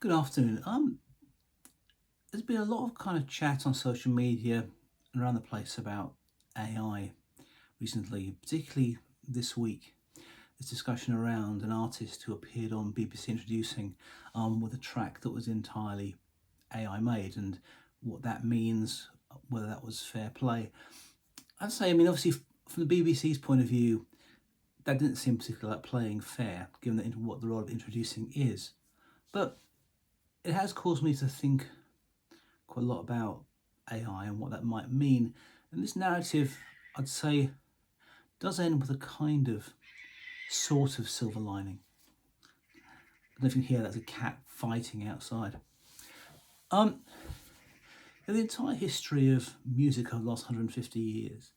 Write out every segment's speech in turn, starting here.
Good afternoon. There's been a lot of kind of chat on social media and around the place about AI recently, particularly this week. There's discussion around an artist who appeared on BBC Introducing with a track that was entirely AI made and what that means, whether that was fair play. I'd say, obviously, from the BBC's point of view, that didn't seem particularly like playing fair, given that what the role of introducing is. But it has caused me to think quite a lot about AI and what that might mean. And this narrative, I'd say, does end with a kind of sort of silver lining. I don't know if you can hear that's a cat fighting outside. Um, the entire history of music over the last 150 years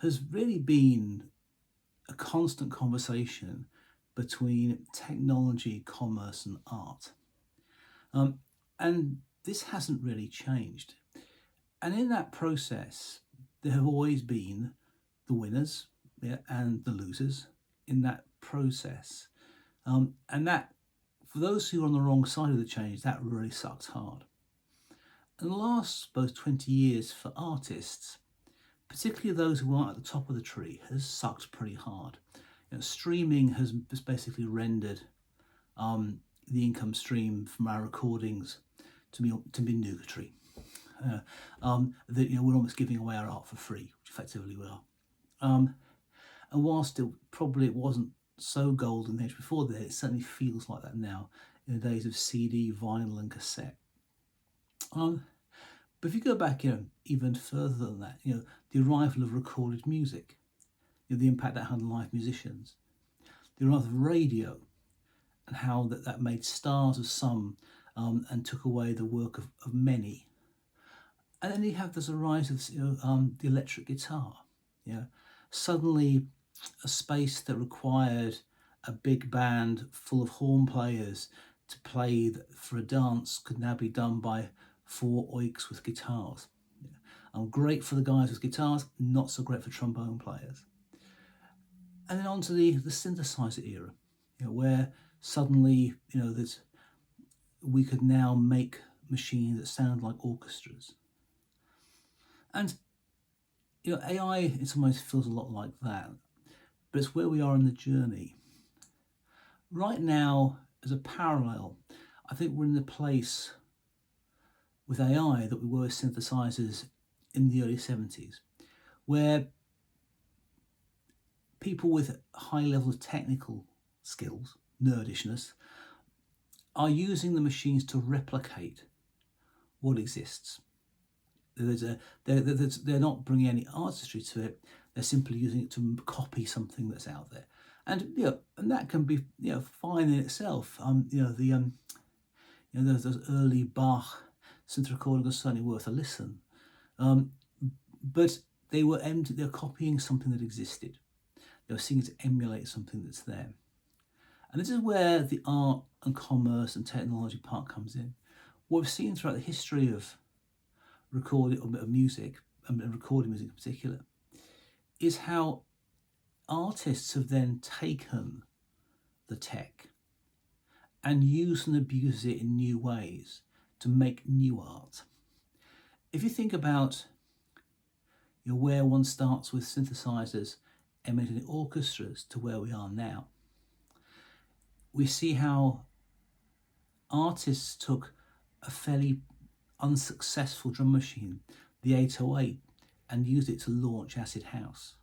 has really been a constant conversation between technology, commerce, and art. And this hasn't really changed. And in that process, there have always been the winners, yeah, and the losers in that process. And that, for those who are on the wrong side of the change, that really sucks hard. And the last, suppose, 20 years for artists, particularly those who aren't at the top of the tree, has sucked pretty hard. Streaming has basically rendered the income stream from our recordings to be nugatory. That we're almost giving away our art for free, which effectively we are. And whilst it wasn't so golden the age before that, it certainly feels like that now in the days of CD, vinyl, and cassette. But if you go back, even further than that, the arrival of recorded music, the impact that had on live musicians, the arrival of radio, and how that made stars of some and took away the work of many. And then you have this rise of the electric guitar. Suddenly a space that required a big band full of horn players to play for a dance could now be done by four oiks with guitars. Great for the guys with guitars, not so great for trombone players. And then on to the synthesizer era, where suddenly that we could now make machines that sound like orchestras. And AI in some ways feels a lot like that, but it's where we are in the journey. Right now, as a parallel, I think we're in the place with AI that we were with synthesizers in the early 70s, where people with high level of technical skills, nerdishness, are using the machines to replicate what exists. They're not bringing any artistry to it. They're simply using it to copy something that's out there, and and that can be fine in itself. Those early Bach synth recordings are certainly worth a listen, but they're copying something that existed. They were seeking to emulate something that's there. And this is where the art and commerce and technology part comes in. What we've seen throughout the history of of music, and recording music in particular, is how artists have then taken the tech and used and abused it in new ways to make new art. If you think about where one starts with synthesizers emulating orchestras to where we are now, we see how artists took a fairly unsuccessful drum machine, the 808, and used it to launch acid house.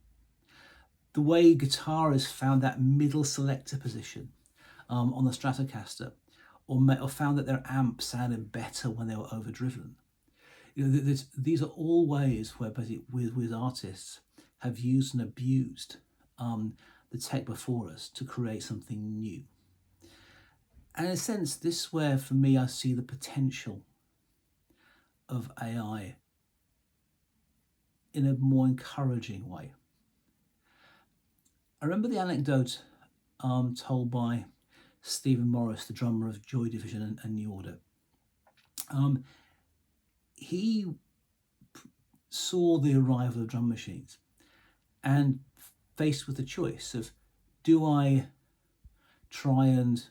The way guitarists found that middle selector position on the Stratocaster, or found that their amp sounded better when they were overdriven. These are all ways where with artists have used and abused the tech before us to create something new. And in a sense, this is where, for me, I see the potential of AI in a more encouraging way. I remember the anecdote told by Stephen Morris, the drummer of Joy Division and New Order. He saw the arrival of drum machines and faced with the choice of, do I try and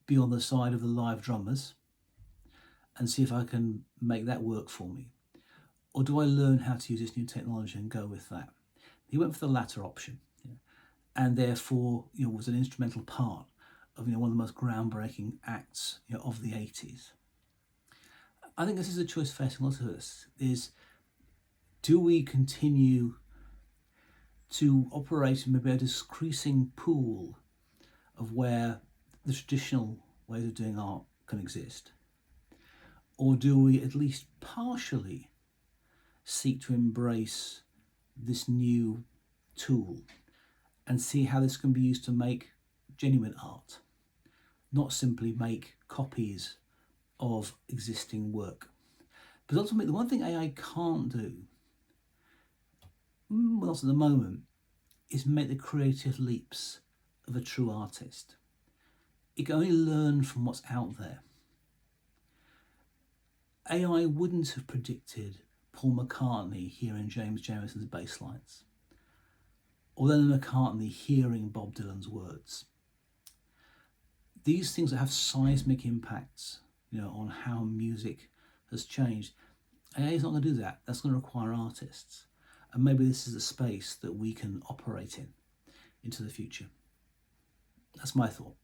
be on the side of the live drummers and see if I can make that work for me? Or do I learn how to use this new technology and go with that? He went for the latter option, and therefore was an instrumental part of one of the most groundbreaking acts of the 80s. I think this is a choice facing lots of us, is do we continue to operate in maybe a decreasing pool of where the traditional ways of doing art can exist? Or do we at least partially seek to embrace this new tool and see how this can be used to make genuine art, not simply make copies of existing work? Because ultimately, the one thing AI can't do, well, not at the moment, is make the creative leaps of a true artist. It can only learn from what's out there. AI wouldn't have predicted Paul McCartney hearing James Jameson's bass lines, or Lennon McCartney hearing Bob Dylan's words. These things that have seismic impacts, on how music has changed, AI is not going to do that. That's going to require artists. And maybe this is a space that we can operate into the future. That's my thought.